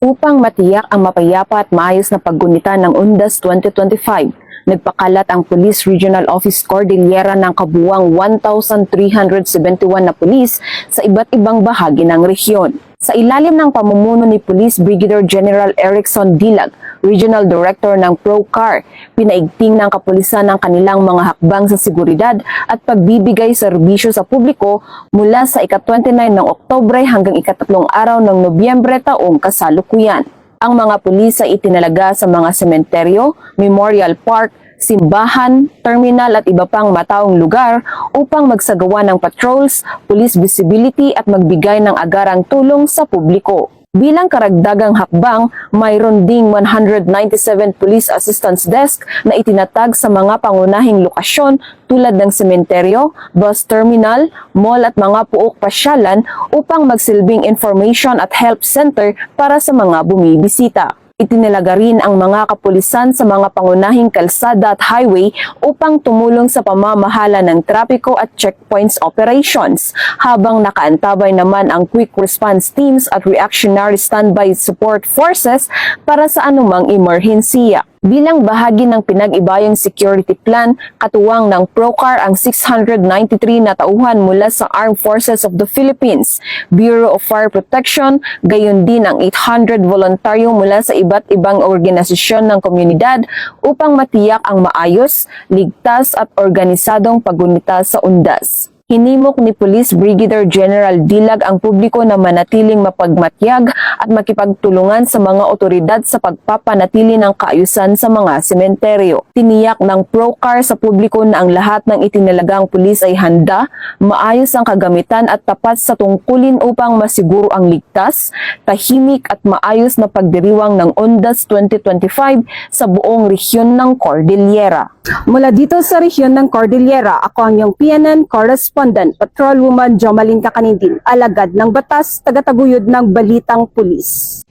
Upang matiyak ang mapayapa at maayos na paggunita ng UNDAS 2025, nagpakalat ang Police Regional Office Cordillera ng kabuuang 1,371 na pulis sa iba't ibang bahagi ng rehiyon. Sa ilalim ng pamumuno ni Police Brigadier General Erickson Dilag, Regional Director ng ProCAR, pinaigting ng kapulisan ng kanilang mga hakbang sa seguridad at pagbibigay serbisyo sa publiko mula sa ika-29 ng Oktubre hanggang ika-3 araw ng Nobyembre taong kasalukuyan. Ang mga pulis ay itinalaga sa mga sementeryo, memorial park, simbahan, terminal at iba pang mataong lugar upang magsagawa ng patrols, police visibility at magbigay ng agarang tulong sa publiko. Bilang karagdagang hakbang, mayroon ding 197 Police Assistance Desk na itinatag sa mga pangunahing lokasyon tulad ng sementeryo, bus terminal, mall at mga puok pasyalan upang magsilbing information at help center para sa mga bumibisita. Itinalaga rin ang mga kapulisan sa mga pangunahing kalsada at highway upang tumulong sa pamamahala ng trapiko at checkpoints operations, habang nakaantabay naman ang quick response teams at reactionary standby support forces para sa anumang emerhensiya. Bilang bahagi ng pinag-ibayong security plan, katuwang ng ProCAR ang 693 na tauhan mula sa Armed Forces of the Philippines, Bureau of Fire Protection, gayon din ang 800 voluntaryo mula sa iba't ibang organisasyon ng komunidad upang matiyak ang maayos, ligtas at organisadong paggunita sa UNDAS. Hinimok ni Police Brigadier General Dilag ang publiko na manatiling mapagmatyag at makipagtulungan sa mga otoridad sa pagpapanatili ng kaayusan sa mga sementeryo. Tiniyak ng ProCAR sa publiko na ang lahat ng itinalagang pulis ay handa, maayos ang kagamitan at tapat sa tungkulin upang masiguro ang ligtas, tahimik at maayos na pagdiriwang ng UNDAS 2025 sa buong rehiyon ng Cordillera. Mula dito sa rehiyon ng Cordillera, ako ang iyong PNN Correspondent, Patrolwoman Jomalyn Kakanindin, alagad ng batas, tagataguyod ng Balitang Pulis.